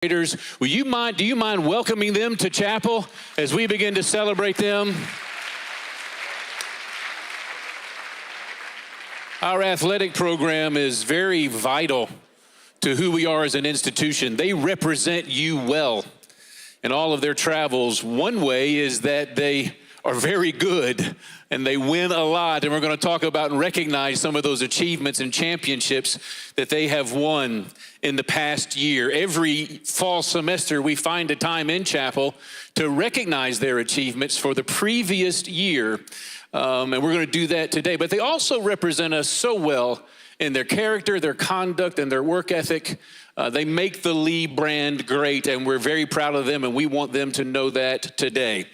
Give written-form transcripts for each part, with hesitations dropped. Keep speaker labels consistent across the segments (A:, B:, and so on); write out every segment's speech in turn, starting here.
A: Do you mind welcoming them to chapel as we begin to celebrate them? Our athletic program is very vital to who we are as an institution. They represent you well in all of their travels. One way is that they are very good and they win a lot. And we're going to talk about and recognize some of those achievements and championships that they have won in the past year. Every fall semester, we find a time in chapel to recognize their achievements for the previous year. And we're going to do that today. But they also represent us so well in their character, their conduct, and their work ethic. They make the Lee brand great, and we're very proud of them, and we want them to know that today.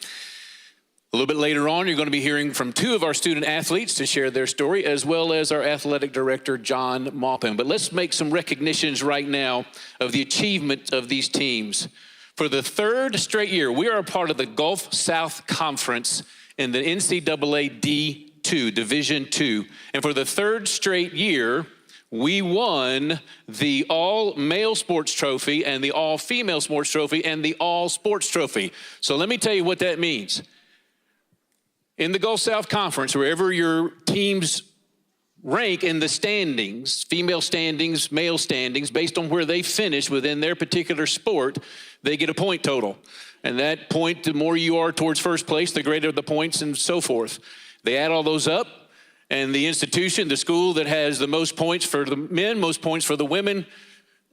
A: A little bit later on, you're going to be hearing from two of our student athletes to share their story, as well as our athletic director, John Maupin. But let's make some recognitions right now of the achievement of these teams. For the third straight year, we are a part of the Gulf South Conference in the NCAA D2, Division II. And for the third straight year, we won the all-male sports trophy and the all-female sports trophy and the all-sports trophy. So let me tell you what that means. In the Gulf South Conference, wherever your teams rank in the standings, female standings, male standings, based on where they finish within their particular sport, they get a point total. And that point, the more you are towards first place, the greater the points and so forth. They add all those up, and the institution, the school that has the most points for the men, most points for the women,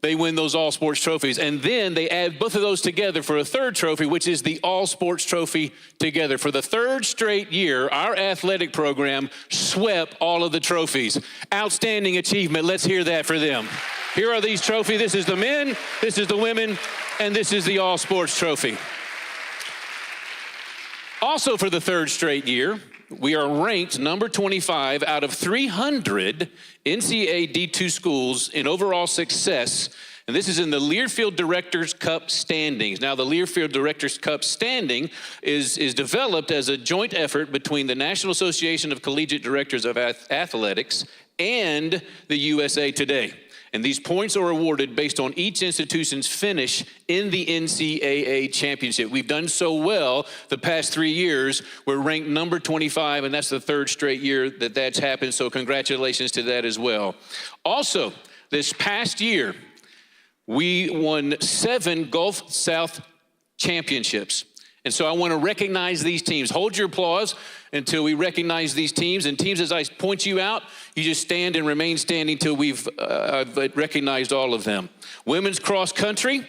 A: they win those all-sports trophies. And then they add both of those together for a third trophy, which is the all-sports trophy together. For the third straight year, our athletic program swept all of the trophies. Outstanding achievement. Let's hear that for them. Here are these trophies. This is the men, this is the women, and this is the all-sports trophy. Also for the third straight year, we are ranked number 25 out of 300 NCAA D2 schools in overall success, and this is in the Learfield Directors Cup standings. Now, the Learfield Directors Cup standing is developed as a joint effort between the National Association of Collegiate Directors of Athletics and the USA Today. And these points are awarded based on each institution's finish in the NCAA championship. We've done so well the past 3 years. We're ranked number 25, and that's the third straight year that that's happened, so congratulations to that as well. Also, this past year, we won 7 Gulf South championships. And so I want to recognize these teams. Hold your applause until we recognize these teams. And teams, as I point you out, you just stand and remain standing till we've recognized all of them. Women's cross country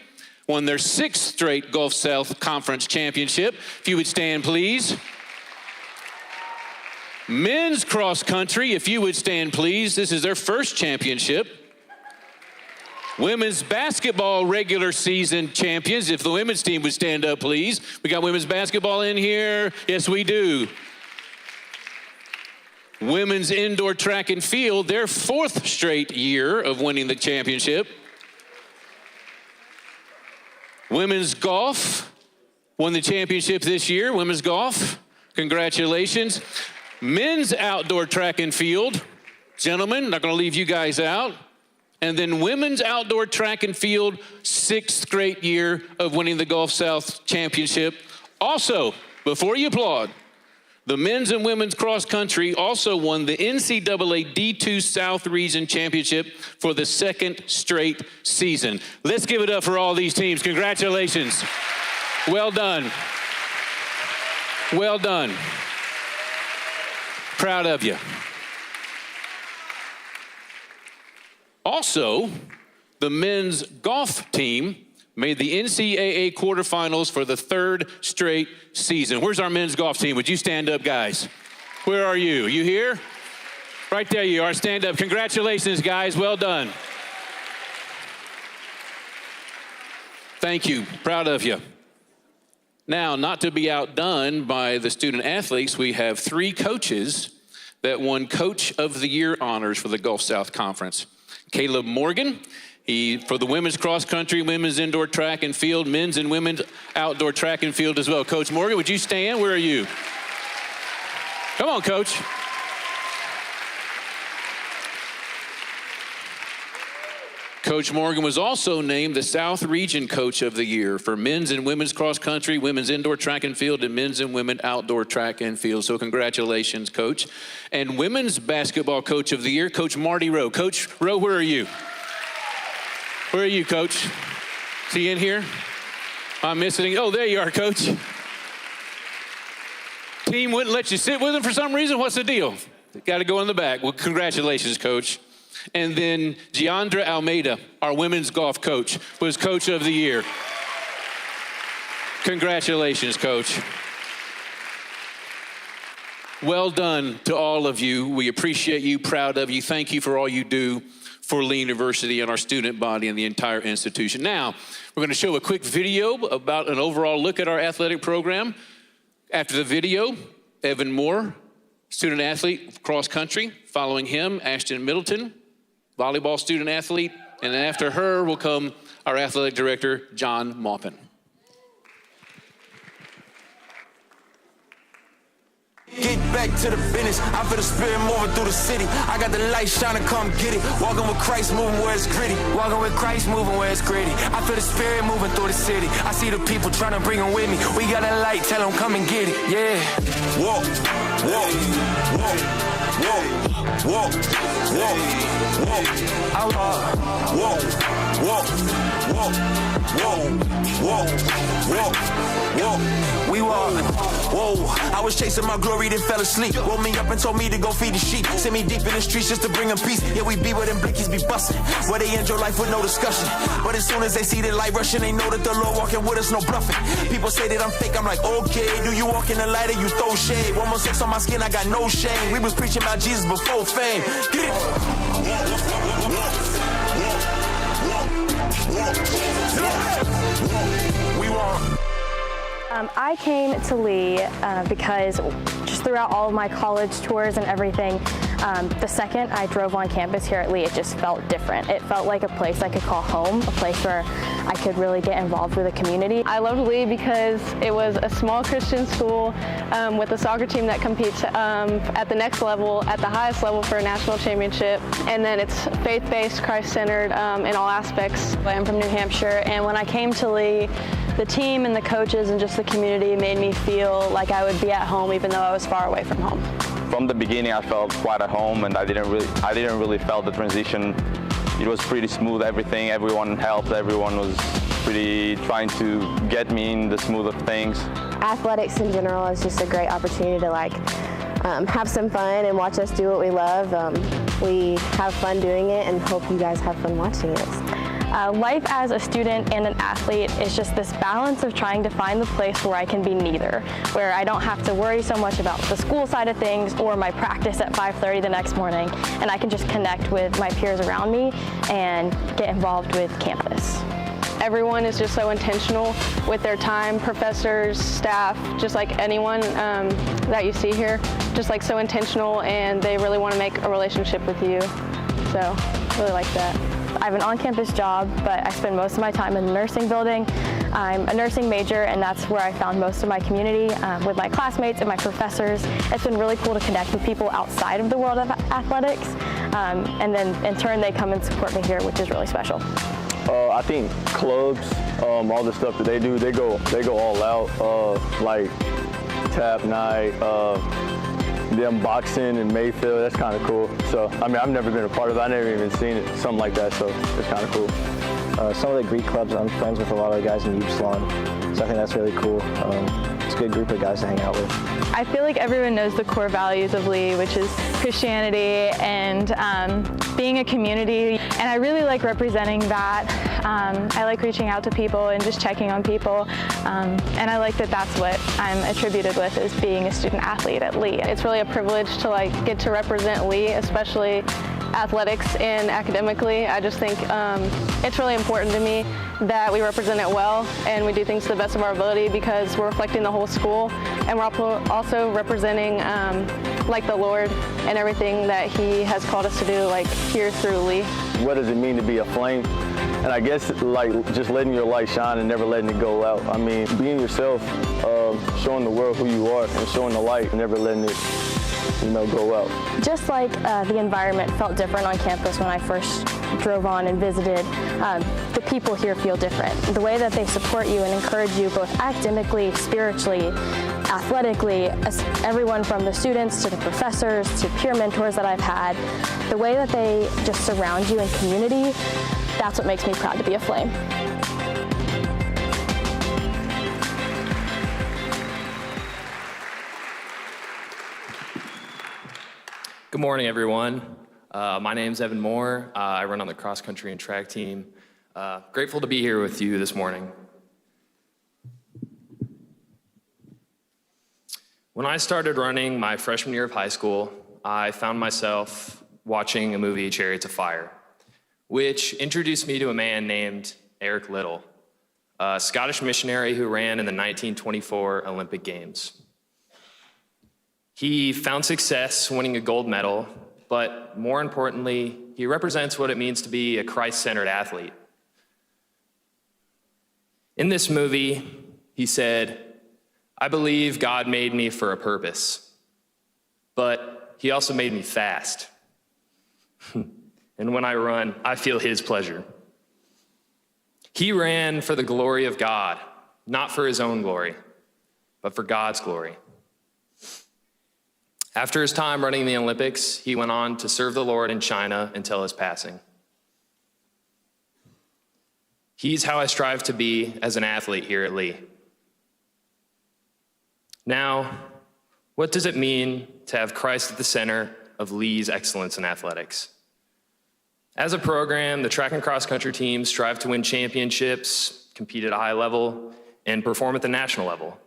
A: won their 6th straight Gulf South Conference championship. If you would stand, please. Men's cross country, if you would stand, please. This is their first championship. Women's basketball regular season champions. If the women's team would stand up, please. We got women's basketball in here. Yes, we do. Women's indoor track and field, their 4th straight year of winning the championship. Women's golf won the championship this year. Women's golf, congratulations. Men's outdoor track and field, gentlemen, not going to leave you guys out. And then women's outdoor track and field, 6th straight year of winning the Gulf South Championship. Also, before you applaud, the men's and women's cross country also won the NCAA D2 South Region Championship for the 2nd straight season. Let's give it up for all these teams. Congratulations. Well done. Well done. Proud of you. Also, the men's golf team made the NCAA quarterfinals for the 3rd straight season. Where's our men's golf team? Would you stand up, guys? Where are you? You here? Right there you are. Stand up. Congratulations, guys. Well done. Thank you. Proud of you. Now, not to be outdone by the student athletes, we have 3 coaches that won Coach of the Year honors for the Gulf South Conference. Caleb Morgan, for the women's cross country, women's indoor track and field, men's and women's outdoor track and field as well. Coach Morgan, would you stand? Where are you? Come on, Coach. Coach Morgan was also named the South Region Coach of the Year for men's and women's cross country, women's indoor track and field, and men's and women outdoor track and field. So congratulations, Coach. And women's basketball Coach of the Year, Coach Marty Rowe. Coach Rowe, where are you? Where are you, Coach? Is he in here? I'm missing. Oh, there you are, Coach. Team wouldn't let you sit with him for some reason. What's the deal? Got to go in the back. Well, congratulations, Coach. And then Giandra Almeida, our women's golf coach, was Coach of the Year. Congratulations, Coach. Well done to all of you. We appreciate you, proud of you. Thank you for all you do for Lee University and our student body and the entire institution. Now, we're going to show a quick video about an overall look at our athletic program. After the video, Evan Moore, student athlete, cross country. Following him, Ashton Middleton, volleyball student athlete. And then after her will come our athletic director, John Maupin.
B: Get back to the business. I feel the spirit moving through the city. I got the light shining, come get it. Walking with Christ, moving where it's gritty. Walking with Christ, moving where it's gritty. I feel the spirit moving through the city. I see the people trying to bring them with me. We got a light, tell them come and get it. Yeah. Walk, walk, walk, walk, walk, walk, walk. I walk, walk, walk, walk, walk, walk, walk. We walk. Whoa, I was chasing my glory, then fell asleep. Woke me up and told me to go feed the sheep. Sent me deep in the streets just to bring them peace. Yeah, we be where them blickies be busting. Where they enjoy life with no discussion. But as soon as they see the light rushing, they know that the Lord walking with us, no bluffing. People say that I'm fake, I'm like, okay. Do you walk in the light or you throw shade? 1 more sex on my skin, I got no shame. We was preaching about Jesus before fame. Get it. We want.
C: I came to Lee because just throughout all of my college tours and everything, the second I drove on campus here at Lee, it just felt different. It felt like a place I could call home, a place where I could really get involved with the community.
D: I loved Lee because it was a small Christian school with a soccer team that competes at the next level, at the highest level for a national championship. And then it's faith-based, Christ-centered in all aspects. I'm from New Hampshire, and when I came to Lee, the team and the coaches and just the community made me feel like I would be at home even though I was far away from home.
E: From the beginning, I felt quite at home, and I didn't really felt the transition. It was pretty smooth, everything. Everyone helped. Everyone was pretty trying to get me in the smooth of things.
F: Athletics in general is just a great opportunity to have some fun and watch us do what we love. We have fun doing it and hope you guys have fun watching it.
C: Life as a student and an athlete is just this balance of trying to find the place where I can be neither, where I don't have to worry so much about the school side of things or my practice at 5:30 the next morning, and I can just connect with my peers around me and get involved with campus.
D: Everyone is just so intentional with their time, professors, staff, just like anyone that you see here, just like so intentional, and they really want to make a relationship with you. So, really like that.
C: I have an on-campus job, but I spend most of my time in the nursing building. I'm a nursing major, and that's where I found most of my community with my classmates and my professors. It's been really cool to connect with people outside of the world of athletics, and then in turn they come and support me here, which is really special.
G: I think clubs, all the stuff that they do, they go all out, like tap night, them boxing in Mayfield, that's kind of cool. So, I mean, I've never been a part of it. I've never even seen it, something like that, so it's kind of cool.
H: Some of the Greek clubs, I'm friends with a lot of the guys in Upsilon, so I think that's really cool. It's a good group of guys to hang out with.
D: I feel like everyone knows the core values of Lee, which is Christianity and being a community, and I really like representing that. I like reaching out to people and just checking on people, and I like that that's what I'm attributed with, is being a student athlete at Lee. It's really a privilege to get to represent Lee, especially athletics and academically. I just think it's really important to me that we represent it well and we do things to the best of our ability, because we're reflecting the whole school, and we're also representing the Lord and everything that He has called us to do here through Lee.
G: What does it mean to be a flame? And I guess just letting your light shine and never letting it go out. I mean, being yourself, showing the world who you are and showing the light and never letting it go out.
C: Just like the environment felt different on campus when I first drove on and visited, the people here feel different. The way that they support you and encourage you both academically, spiritually, athletically, everyone from the students to the professors to peer mentors that I've had, the way that they just surround you in community, that's what makes me proud to be a Flame.
I: Good morning, everyone. My name's Evan Moore. I run on the cross country and track team. Grateful to be here with you this morning. When I started running my freshman year of high school, I found myself watching a movie, Chariots of Fire, which introduced me to a man named Eric Liddell, a Scottish missionary who ran in the 1924 Olympic Games. He found success winning a gold medal, but more importantly, he represents what it means to be a Christ-centered athlete. In this movie, he said, "I believe God made me for a purpose, but he also made me fast. And when I run, I feel his pleasure." He ran for the glory of God, not for his own glory, but for God's glory. After his time running the Olympics, he went on to serve the Lord in China until his passing. He's how I strive to be as an athlete here at Lee. Now, what does it mean to have Christ at the center of Lee's excellence in athletics? As a program, the track and cross country teams strive to win championships, compete at a high level, and perform at the national level.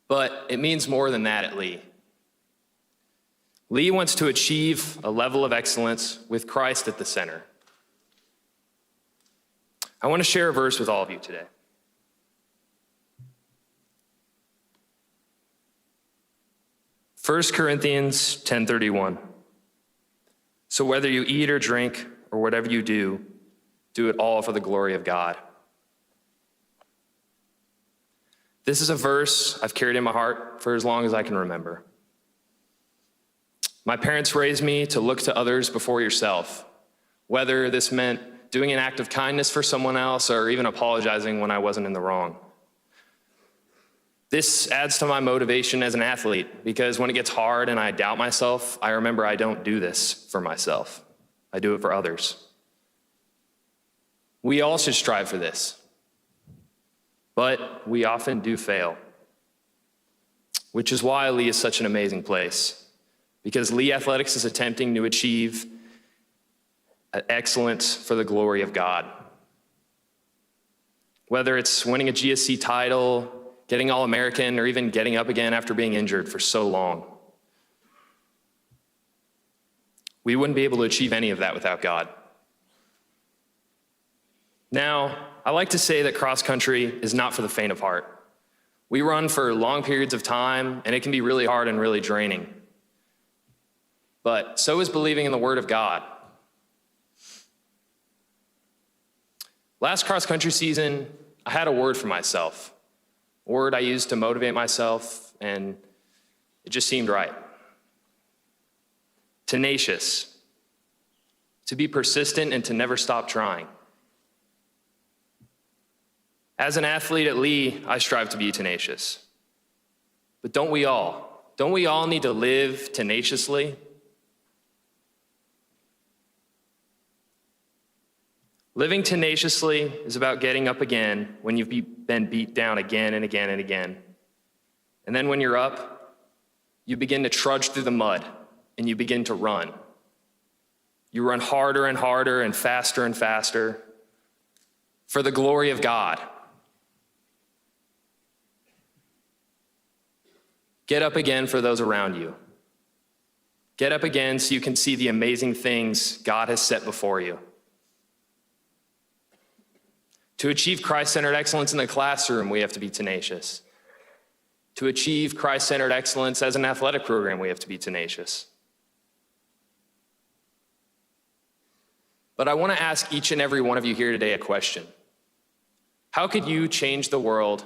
I: But it means more than that at Lee. Lee wants to achieve a level of excellence with Christ at the center. I want to share a verse with all of you today. First Corinthians 10:31. So whether you eat or drink or whatever you do, do it all for the glory of God. This is a verse I've carried in my heart for as long as I can remember. My parents raised me to look to others before yourself, whether this meant doing an act of kindness for someone else or even apologizing when I wasn't in the wrong. This adds to my motivation as an athlete because when it gets hard and I doubt myself, I remember I don't do this for myself. I do it for others. We all should strive for this, but we often do fail, which is why Lee is such an amazing place. Because Lee Athletics is attempting to achieve excellence for the glory of God. Whether it's winning a GSC title, getting All-American, or even getting up again after being injured for so long. We wouldn't be able to achieve any of that without God. Now, I like to say that cross country is not for the faint of heart. We run for long periods of time, and it can be really hard and really draining. But so is believing in the Word of God. Last cross-country season, I had a word for myself, a word I used to motivate myself, and it just seemed right. Tenacious, to be persistent and to never stop trying. As an athlete at Lee, I strive to be tenacious. But don't we all? Don't we all need to live tenaciously? Living tenaciously is about getting up again when you've been beat down again and again and again. And then when you're up, you begin to trudge through the mud and you begin to run. You run harder and harder and faster for the glory of God. Get up again for those around you. Get up again so you can see the amazing things God has set before you. To achieve Christ-centered excellence in the classroom, we have to be tenacious. To achieve Christ-centered excellence as an athletic program, we have to be tenacious. But I want to ask each and every one of you here today a question. How could you change the world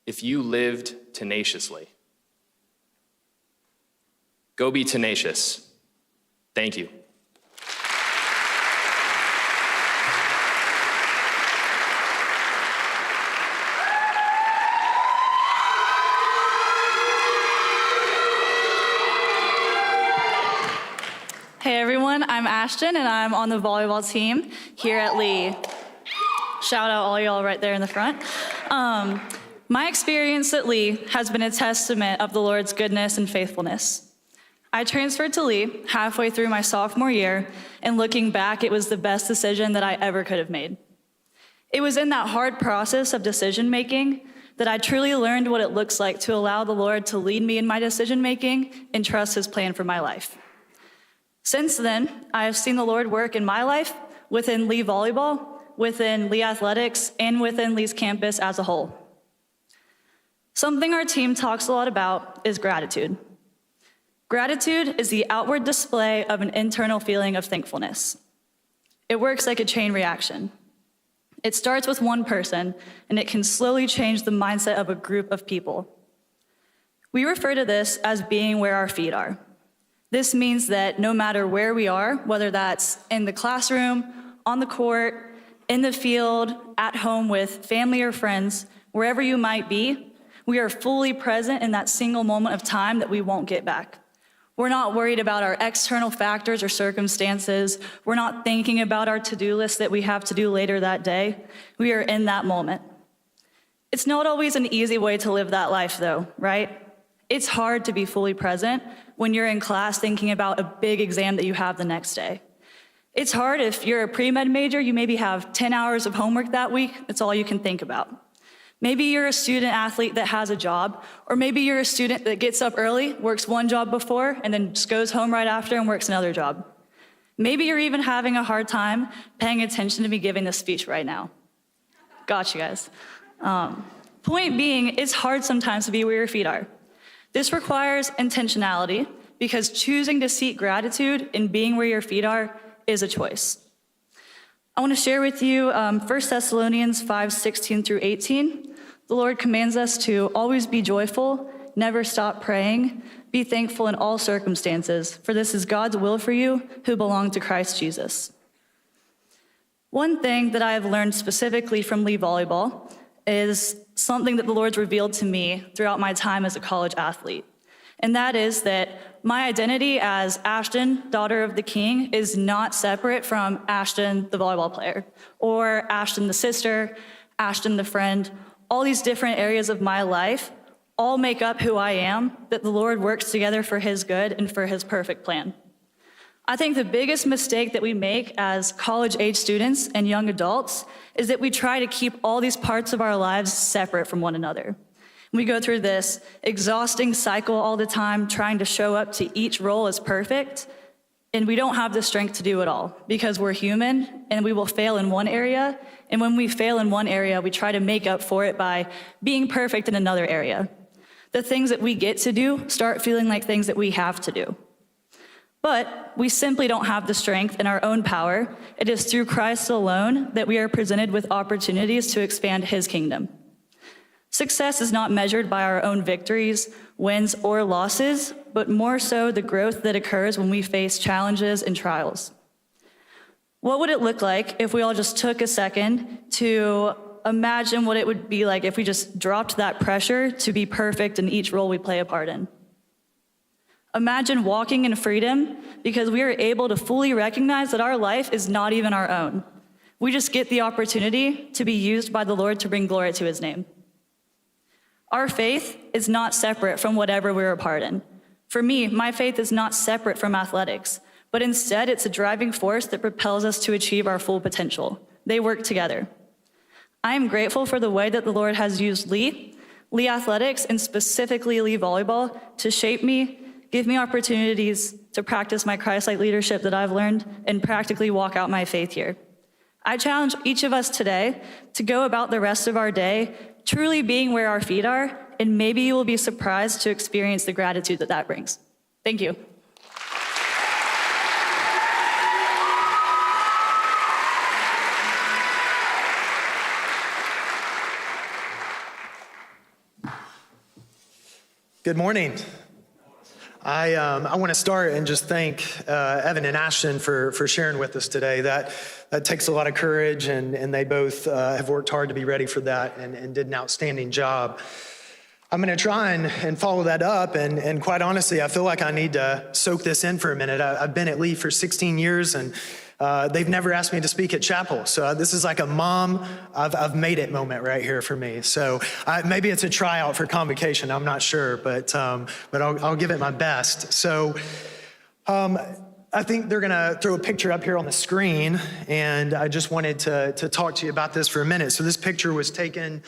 I: if you lived tenaciously? Go be tenacious. Thank you.
J: Hey everyone, I'm Ashton and I'm on the volleyball team here at Lee. Shout out all y'all right there in the front. My experience at Lee has been a testament of the Lord's goodness and faithfulness. I transferred to Lee halfway through my sophomore year, and looking back, it was the best decision that I ever could have made. It was in that hard process of decision making that I truly learned what it looks like to allow the Lord to lead me in my decision making and trust his plan for my life. Since then, I have seen the Lord work in my life, within Lee Volleyball, within Lee Athletics, and within Lee's campus as a whole. Something our team talks a lot about is gratitude. Gratitude is the outward display of an internal feeling of thankfulness. It works like a chain reaction. It starts with one person, and it can slowly change the mindset of a group of people. We refer to this as being where our feet are. This means that no matter where we are, whether that's in the classroom, on the court, in the field, at home with family or friends, wherever you might be, we are fully present in that single moment of time that we won't get back. We're not worried about our external factors or circumstances. We're not thinking about our to-do list that we have to do later that day. We are in that moment. It's not always an easy way to live that life though, right? It's hard to be fully present when you're in class thinking about a big exam that you have the next day. It's hard if you're a pre-med major, you maybe have 10 hours of homework that week, that's all you can think about. Maybe you're a student athlete that has a job, or maybe you're a student that gets up early, works one job before, and then just goes home right after and works another job. Maybe you're even having a hard time paying attention to me giving this speech right now. Got you guys. Point being, it's hard sometimes to be where your feet are. This requires intentionality, because choosing to seek gratitude and being where your feet are is a choice. I want to share with you 1 Thessalonians 5:16 through 18. The Lord commands us to always be joyful, never stop praying, be thankful in all circumstances, for this is God's will for you who belong to Christ Jesus. One thing that I have learned specifically from Lee Volleyball is something that the Lord's revealed to me throughout my time as a college athlete. And that is that my identity as Ashton, daughter of the King, is not separate from Ashton, the volleyball player, or Ashton, the sister, Ashton, the friend. All these different areas of my life all make up who I am, that the Lord works together for his good and for his perfect plan. I think the biggest mistake that we make as college-age students and young adults is that we try to keep all these parts of our lives separate from one another. We go through this exhausting cycle all the time, trying to show up to each role as perfect, and we don't have the strength to do it all because we're human and we will fail in one area, and when we fail in one area, we try to make up for it by being perfect in another area. The things that we get to do start feeling like things that we have to do. But we simply don't have the strength in our own power. It is through Christ alone that we are presented with opportunities to expand his kingdom. Success is not measured by our own victories, wins, or losses, but more so the growth that occurs when we face challenges and trials. What would it look like if we all just took a second to imagine what it would be like if we just dropped that pressure to be perfect in each role we play a part in? Imagine walking in freedom because we are able to fully recognize that our life is not even our own. We just get the opportunity to be used by the Lord to bring glory to his name. Our faith is not separate from whatever we're a part in. For me, my faith is not separate from athletics, but instead it's a driving force that propels us to achieve our full potential. They work together. I am grateful for the way that the Lord has used Lee Athletics, and specifically Lee Volleyball to shape me, give me opportunities to practice my Christ-like leadership that I've learned, and practically walk out my faith here. I challenge each of us today to go about the rest of our day truly being where our feet are, and maybe you will be surprised to experience the gratitude that that brings. Thank you.
K: Good morning. I want to start and just thank Evan and Ashton for sharing with us today. That takes a lot of courage, and they both have worked hard to be ready for that and did an outstanding job. I'm going to try and follow that up. And quite honestly, I feel like I need to soak this in for a minute. I've been at Lee for 16 years, and they've never asked me to speak at chapel. So this is like a mom, I've made it moment right here for me. So maybe it's a tryout for convocation. I'm not sure, but I'll give it my best. So I think they're going to throw a picture up here on the screen, and I just wanted to talk to you about this for a minute. So this picture was taken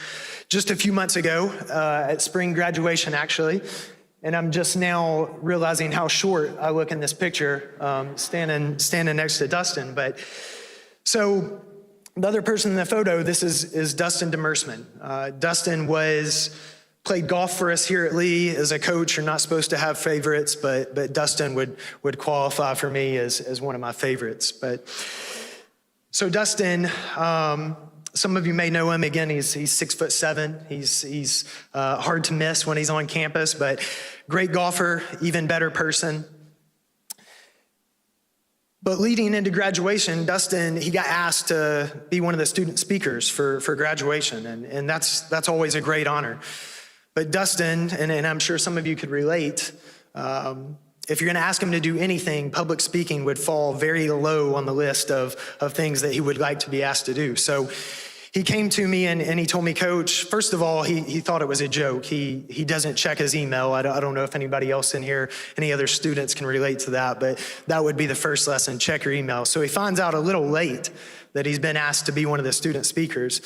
K: just a few months ago at spring graduation, actually, and I'm just now realizing how short I look in this picture, standing next to Dustin. But so the other person in the photo, this is Dustin Demersman. Dustin played golf for us here at Lee. As a coach, you're not supposed to have favorites, but Dustin would qualify for me as one of my favorites. But so Dustin, some of you may know him. Again, he's 6'7". He's hard to miss when he's on campus, but great golfer, even better person. But leading into graduation, Dustin, he got asked to be one of the student speakers for graduation, and that's always a great honor. But Dustin, and I'm sure some of you could relate, if you're going to ask him to do anything, public speaking would fall very low on the list of things that he would like to be asked to do. So he came to me and he told me, Coach, first of all, he thought it was a joke. He doesn't check his email. I don't know if anybody else in here, any other students can relate to that, but that would be the first lesson, check your email. So he finds out a little late that he's been asked to be one of the student speakers.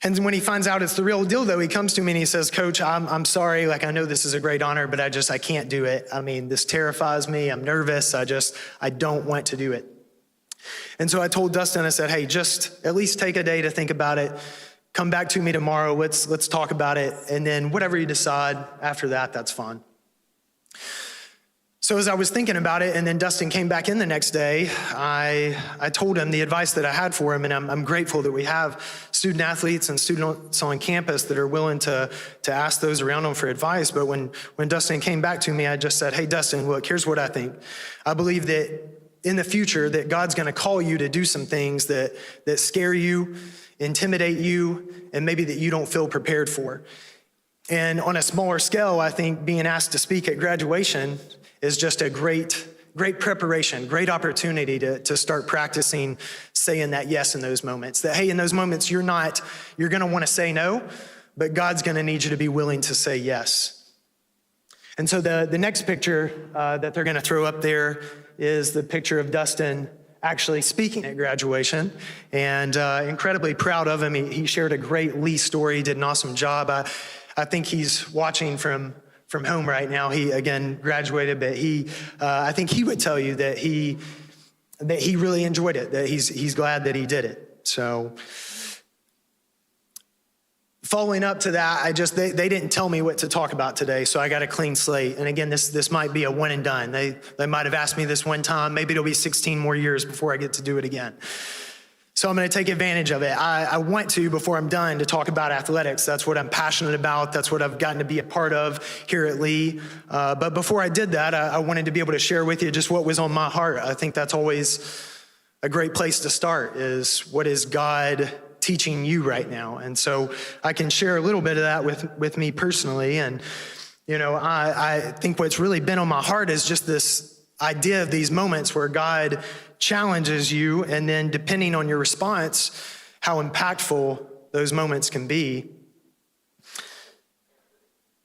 K: And when he finds out it's the real deal, though, he comes to me and he says, Coach, I'm sorry. Like, I know this is a great honor, but I can't do it. I mean, this terrifies me. I'm nervous. I don't want to do it. And so I told Dustin, I said, hey, just at least take a day to think about it. Come back to me tomorrow. Let's talk about it. And then whatever you decide after that, that's fine. So as I was thinking about it, and then Dustin came back in the next day, I told him the advice that I had for him, and I'm grateful that we have student athletes and students on campus that are willing to ask those around them for advice. But when Dustin came back to me, I just said, hey, Dustin, look, here's what I think. I believe that in the future that God's going to call you to do some things that scare you, intimidate you, and maybe that you don't feel prepared for. And on a smaller scale, I think being asked to speak at graduation is just a great preparation, great opportunity to start practicing saying that yes in those moments. That, hey, in those moments, you're going to want to say no, but God's going to need you to be willing to say yes. And so the next picture that they're going to throw up there is the picture of Dustin actually speaking at graduation, and incredibly proud of him. He shared a great Lee story, did an awesome job. I think he's watching from home right now. He, again, graduated, but I think he would tell you that he really enjoyed it, that he's glad that he did it. So following up to that, they didn't tell me what to talk about today, so I got a clean slate. And again, this might be a one and done. They might have asked me this one time. Maybe it'll be 16 more years before I get to do it again. So I'm going to take advantage of it. I want to, before I'm done, to talk about athletics. That's what I'm passionate about. That's what I've gotten to be a part of here at Lee. But before I did that, I wanted to be able to share with you just what was on my heart. I think that's always a great place to start, is what is God teaching you right now? And so I can share a little bit of that with me personally. And, I think what's really been on my heart is just this idea of these moments where God challenges you, and then depending on your response, how impactful those moments can be.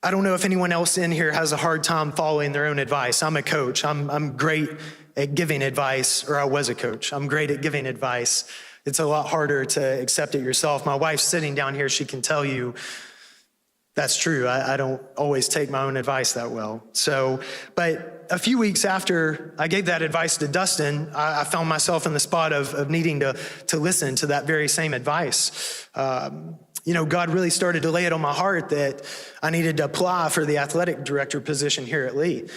K: I don't know if anyone else in here has a hard time following their own advice. I'm a coach. I'm great at giving advice, or I was a coach. I'm great at giving advice. It's a lot harder to accept it yourself. My wife's sitting down here. She can tell you that's true. I don't always take my own advice that well. So, but a few weeks after I gave that advice to Dustin, I found myself in the spot of needing to listen to that very same advice. God really started to lay it on my heart that I needed to apply for the athletic director position here at Lee.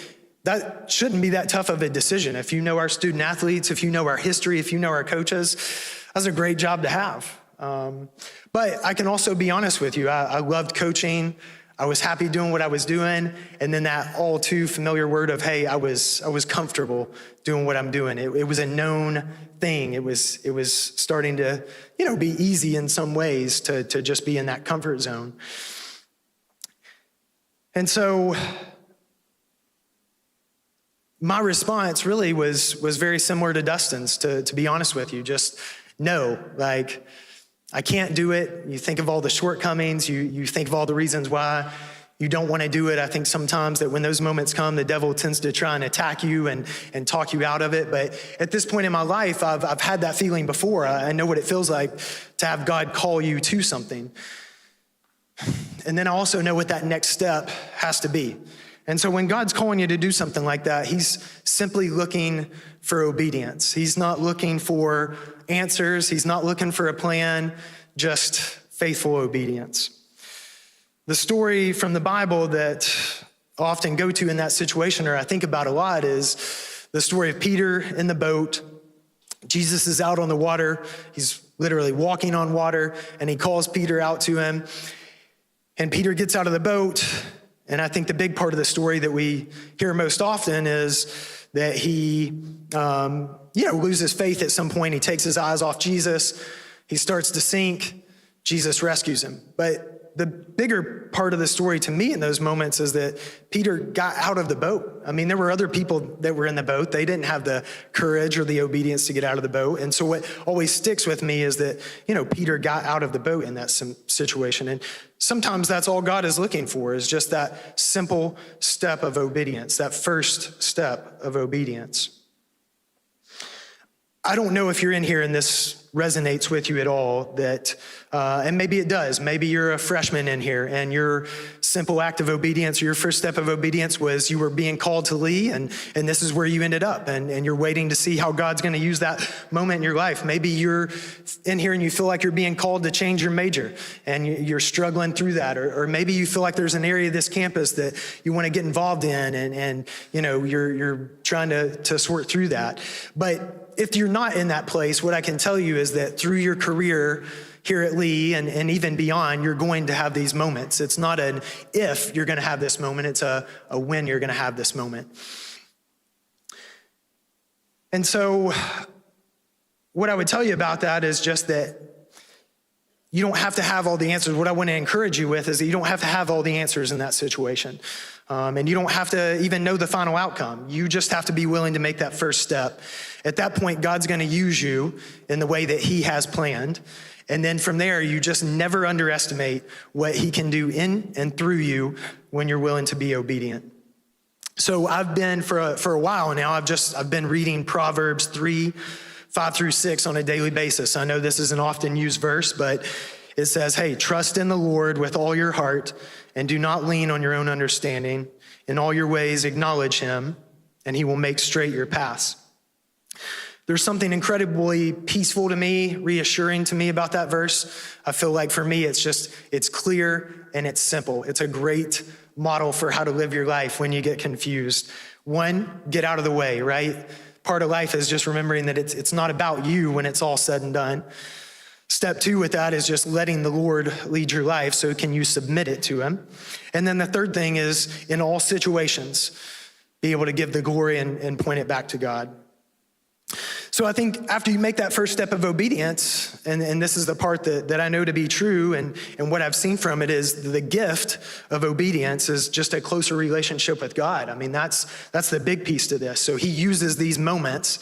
K: That shouldn't be that tough of a decision. If you know our student athletes, if you know our history, if you know our coaches, that's a great job to have. But I can also be honest with you. I loved coaching. I was happy doing what I was doing. And then that all too familiar word of, hey, I was comfortable doing what I'm doing. It was a known thing. It was starting to, be easy in some ways to just be in that comfort zone. And so my response really was very similar to Dustin's, to be honest with you. Just no, like, I can't do it. You think of all the shortcomings. You think of all the reasons why you don't want to do it. I think sometimes that when those moments come, the devil tends to try and attack you and talk you out of it. But at this point in my life, I've had that feeling before. I know what it feels like to have God call you to something. And then I also know what that next step has to be. And so when God's calling you to do something like that, he's simply looking for obedience. He's not looking for answers. He's not looking for a plan, just faithful obedience. The story from the Bible that I often go to in that situation, or I think about a lot, is the story of Peter in the boat. Jesus is out on the water. He's literally walking on water, and he calls Peter out to him. And Peter gets out of the boat. And I think the big part of the story that we hear most often is that he, loses faith at some point. He takes his eyes off Jesus. He starts to sink. Jesus rescues him. But the bigger part of the story to me in those moments is that Peter got out of the boat. I mean, there were other people that were in the boat. They didn't have the courage or the obedience to get out of the boat. And so what always sticks with me is that, Peter got out of the boat in that situation. And sometimes that's all God is looking for, is just that simple step of obedience, that first step of obedience. I don't know if you're in here and this resonates with you at all, and maybe it does. Maybe you're a freshman in here and your simple act of obedience, or your first step of obedience was you were being called to Lee, and this is where you ended up, and you're waiting to see how God's going to use that moment in your life. Maybe you're in here and you feel like you're being called to change your major and you're struggling through that, or maybe you feel like there's an area of this campus that you want to get involved in, and you're trying to sort through that. But if you're not in that place, what I can tell you is that through your career here at Lee and even beyond, you're going to have these moments. It's not an if you're going to have this moment, it's a when you're going to have this moment. And so what I would tell you about that is just that you don't have to have all the answers. What I want to encourage you with is that you don't have to have all the answers in that situation. And you don't have to even know the final outcome. You just have to be willing to make that first step. At that point, God's going to use you in the way that he has planned. And then from there, you just never underestimate what he can do in and through you when you're willing to be obedient. So I've been for a while now, I've been reading Proverbs 3:5-6 on a daily basis. I know this is an often used verse, but it says, hey, trust in the Lord with all your heart and do not lean on your own understanding. In all your ways, acknowledge him, and he will make straight your paths. There's something incredibly peaceful to me, reassuring to me about that verse. I feel like for me, it's clear and it's simple. It's a great model for how to live your life when you get confused. One, get out of the way, right? Part of life is just remembering that it's not about you when it's all said and done. Step 2 with that is just letting the Lord lead your life. So can you submit it to him? And then the third thing is, in all situations, be able to give the glory and point it back to God. So I think after you make that first step of obedience, and this is the part that I know to be true, and what I've seen from it is the gift of obedience is just a closer relationship with God. I mean, that's the big piece to this. So he uses these moments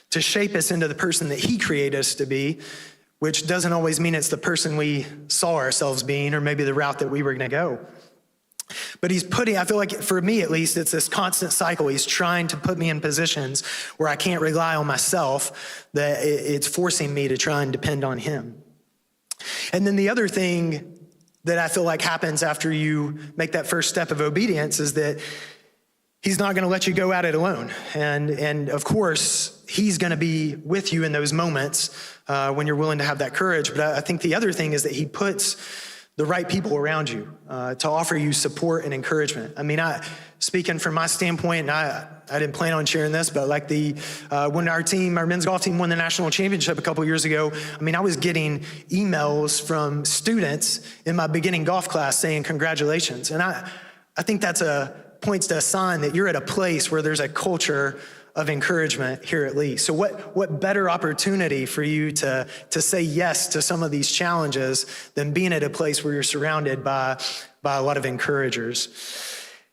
K: to shape us into the person that he created us to be, which doesn't always mean it's the person we saw ourselves being, or maybe the route that we were going to go. But I feel like for me at least, it's this constant cycle. He's trying to put me in positions where I can't rely on myself, that it's forcing me to try and depend on him. And then the other thing that I feel like happens after you make that first step of obedience is that he's not going to let you go at it alone. And of course, he's going to be with you in those moments when you're willing to have that courage. But I think the other thing is that he puts the right people around you to offer you support and encouragement. I mean, speaking from my standpoint, and I didn't plan on sharing this, but like when our men's golf team won the national championship a couple years ago, I mean, I was getting emails from students in my beginning golf class saying congratulations. And I think that's points to a sign that you're at a place where there's a culture of encouragement here at Lee. So what better opportunity for you to say yes to some of these challenges than being at a place where you're surrounded by by a lot of encouragers.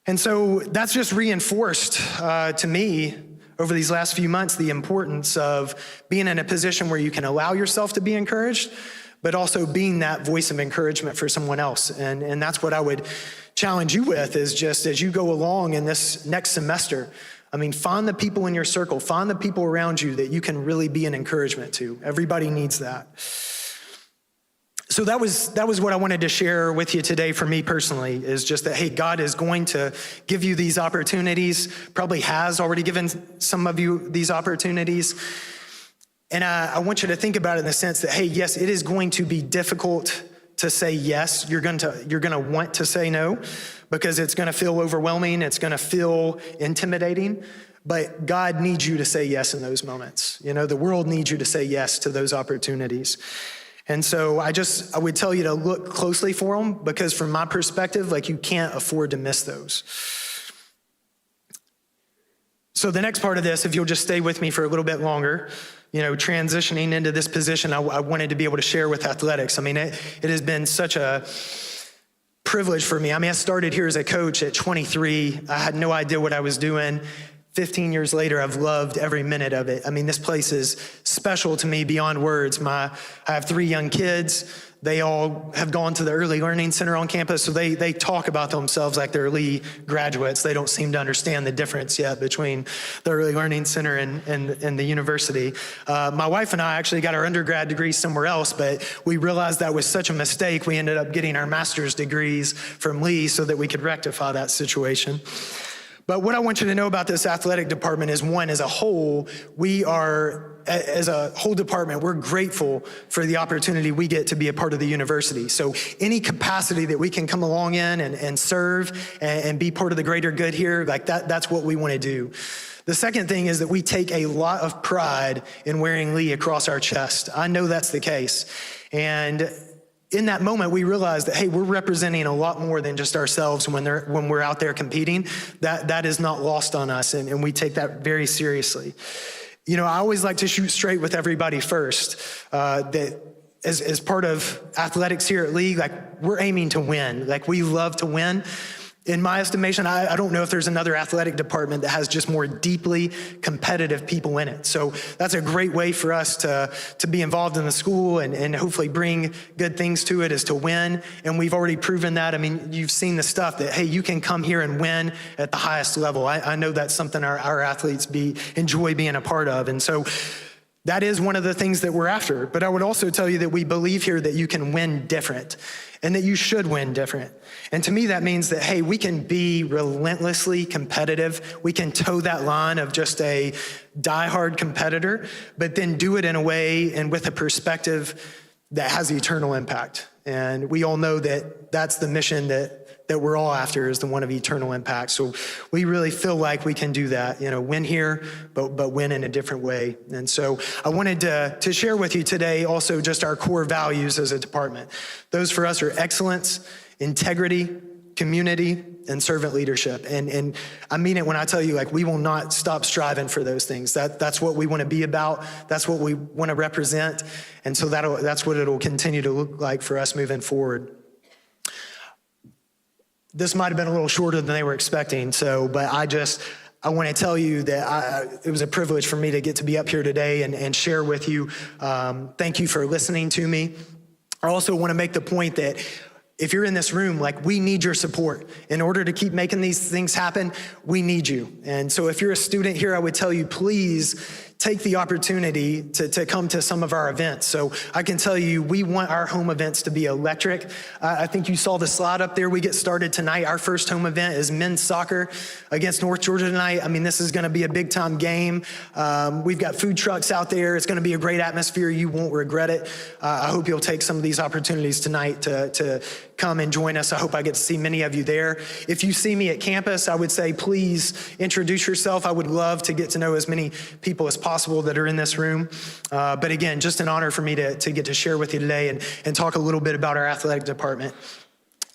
K: And so that's just reinforced to me over these last few months the importance of being in a position where you can allow yourself to be encouraged, but also being that voice of encouragement for someone else. And that's what I would challenge you with, is just as you go along in this next semester, I mean, find the people in your circle, find the people around you that you can really be an encouragement to. Everybody needs that. So that was what I wanted to share with you today for me personally, is just that, hey, God is going to give you these opportunities, probably has already given some of you these opportunities. And I want you to think about it in the sense that, hey, yes, it is going to be difficult to say yes. You're going to want to say no because it's going to feel overwhelming. It's going to feel intimidating. But God needs you to say yes in those moments. You know, the world needs you to say yes to those opportunities. And so I would tell you to look closely for them, because from my perspective, like, you can't afford to miss those. So the next part of this, if you'll just stay with me for a little bit longer, you know, transitioning into this position, I wanted to be able to share with athletics. I mean, it has been such a privilege for me. I mean, I started here as a coach at 23. I had no idea what I was doing. 15 years later, I've loved every minute of it. I mean, this place is special to me beyond words. I have 3 young kids. They all have gone to the Early Learning Center on campus, so they talk about themselves like they're Lee graduates. They don't seem to understand the difference yet between the Early Learning Center and the university. My wife and I actually got our undergrad degrees somewhere else, but we realized that was such a mistake. We ended up getting our master's degrees from Lee so that we could rectify that situation. But what I want you to know about this athletic department is, one, as a whole, as a whole department, we're grateful for the opportunity we get to be a part of the university. So any capacity that we can come along in and serve and be part of the greater good here, like that's what we want to do. The second thing is that we take a lot of pride in wearing Lee across our chest. I know that's the case. And in that moment, we realized that, hey, we're representing a lot more than just ourselves when we're out there competing. That is not lost on us, and we take that very seriously. You know, I always like to shoot straight with everybody first. That as part of athletics here at Lee, like, we're aiming to win. Like, we love to win. In my estimation, I don't know if there's another athletic department that has just more deeply competitive people in it. So that's a great way for us to be involved in the school and hopefully bring good things to it, is to win. And we've already proven that. I mean, you've seen the stuff that, hey, you can come here and win at the highest level. I know that's something our athletes enjoy being a part of. And so that is one of the things that we're after. But I would also tell you that we believe here that you can win different and that you should win different. And to me, that means that, hey, we can be relentlessly competitive. We can toe that line of just a diehard competitor, but then do it in a way and with a perspective that has eternal impact. And we all know that that's the mission that we're all after, is the one of eternal impact. So we really feel like we can do that, you know, win here, but win in a different way. And so I wanted to share with you today also just our core values as a department. Those for us are excellence, integrity, community, and servant leadership. And I mean it when I tell you, like, we will not stop striving for those things. That's what we want to be about. That's what we want to represent. And so that's what it'll continue to look like for us moving forward. This might have been a little shorter than they were expecting, but I want to tell you that it was a privilege for me to get to be up here today and share with you. Thank you for listening to me. I also want to make the point that if you're in this room, like, we need your support. In order to keep making these things happen, we need you. And so if you're a student here, I would tell you, please take the opportunity to come to some of our events. So I can tell you, we want our home events to be electric. I think you saw the slide up there. We get started tonight. Our first home event is men's soccer against North Georgia tonight. I mean, this is going to be a big time game. We've got food trucks out there. It's going to be a great atmosphere. You won't regret it. I hope you'll take some of these opportunities tonight to come and join us. I hope I get to see many of you there. If you see me at campus, I would say, please introduce yourself. I would love to get to know as many people as possible that are in this room. But again, just an honor for me to get to share with you today and talk a little bit about our athletic department.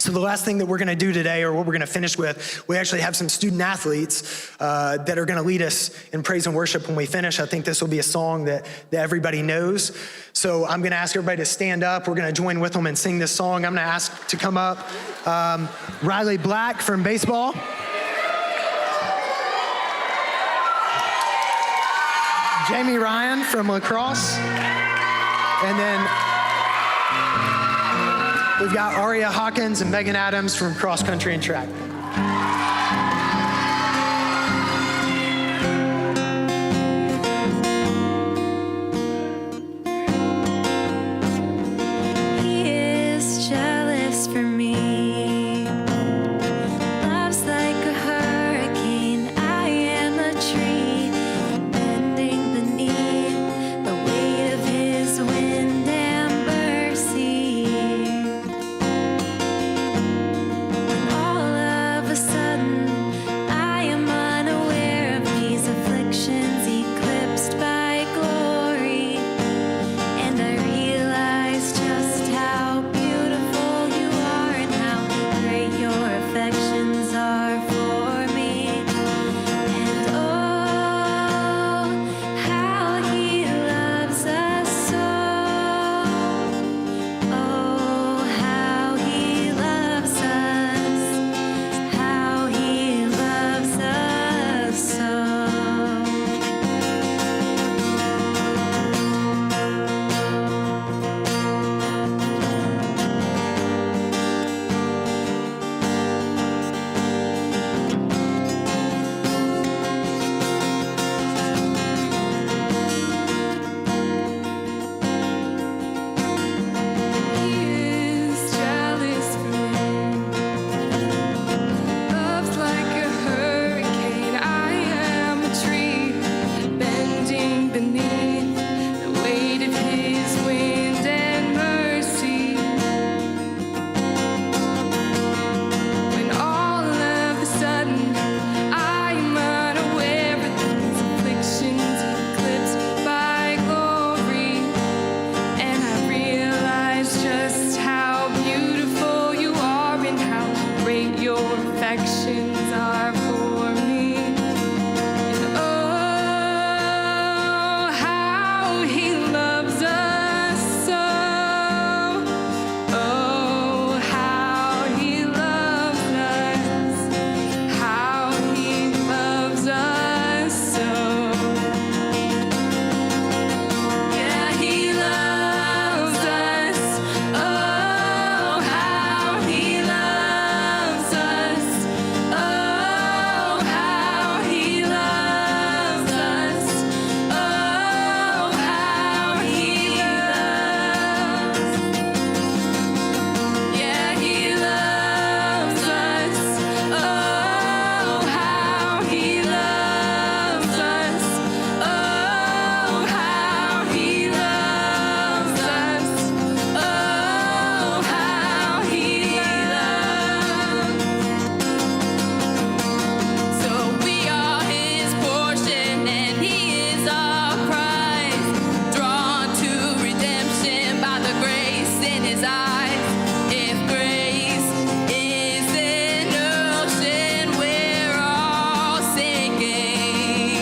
K: So the last thing that we're going to do today, or what we're going to finish with, we actually have some student athletes that are going to lead us in praise and worship when we finish. I think this will be a song that everybody knows. So I'm going to ask everybody to stand up. We're going to join with them and sing this song. I'm going to ask to come up Riley Black from baseball. Jamie Ryan from lacrosse. And then we've got Aria Hawkins and Megan Adams from cross country and track.
L: He is jealous for me. Love's like a hurricane. I am a tree, bending beneath the weight of his wind and mercy. All of a sudden, I am unaware of these afflictions eclipsed by glory, and I realize just how beautiful you are and how great your affections are for me. And oh, how he loves us so. Oh, how he loves us. How he loves us so. He is jealous for me. Love's like a hurricane. I am a tree, bending beneath the weight of his wind and mercy. When all of a sudden I'm unaware of these afflictions eclipsed by glory, and I realize just how beautiful you are and how great your affections are for me. And oh, how he loves us so. Oh, how he loves us. How he loves us so. Yeah, he loves us. Oh, how he loves us. Oh, how he loves us. Oh, how he loves. Yeah, he loves us. Oh, how he loves us. Oh, how he loves us. Oh, how he loves. So we are his portion and he is our prize, drawn to redemption by the grace in his eyes. If grace is an ocean, we're all sinking.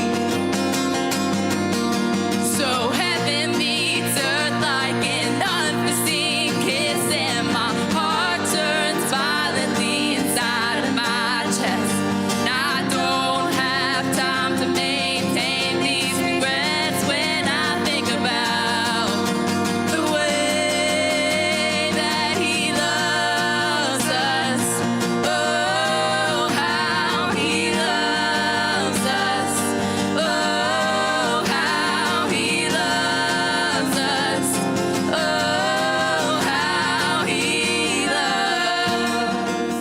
L: So heaven meets earth like an unforeseen kiss, and my heart turns violently inside of my chest. And I don't have time to maintain these regrets when I think about the way that he loves us. Oh, how he loves us. Oh, how he loves us. Oh, how he loves.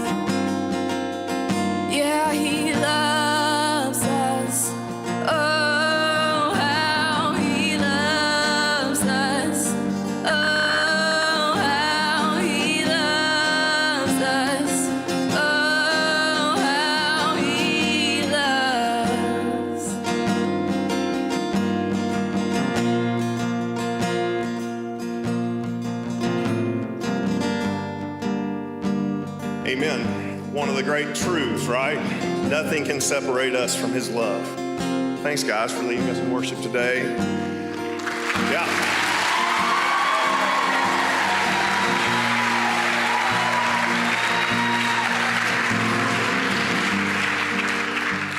L: Yeah, he loves us. Oh, how he loves us. Oh, how he loves us. Oh, how he loves.
M: Amen. One of the great truths, right? Nothing can separate us from his love. Thanks, guys, for leading us in worship today. Yeah.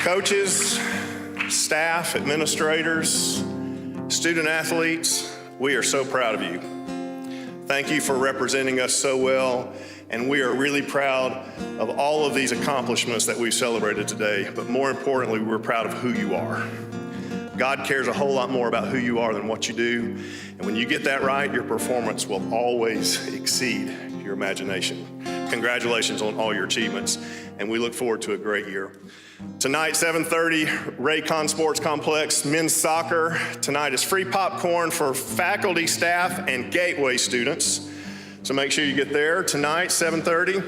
M: Coaches, staff, administrators, student athletes, we are so proud of you. Thank you for representing us so well, and we are really proud of all of these accomplishments that we've celebrated today, but more importantly, we're proud of who you are. God cares a whole lot more about who you are than what you do, and when you get that right, your performance will always exceed your imagination. Congratulations on all your achievements, and we look forward to a great year. Tonight, 7:30, Raycon Sports Complex, men's soccer. Tonight is free popcorn for faculty, staff, and Gateway students. So make sure you get there tonight, 7:30.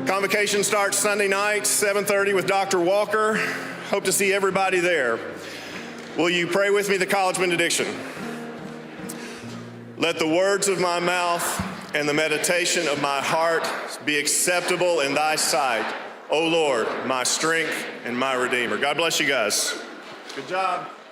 M: Convocation starts Sunday night, 7:30 with Dr. Walker. Hope to see everybody there. Will you pray with me the college benediction? Let the words of my mouth and the meditation of my heart be acceptable in thy sight, O Lord, my strength and my redeemer. God bless you guys. Good job.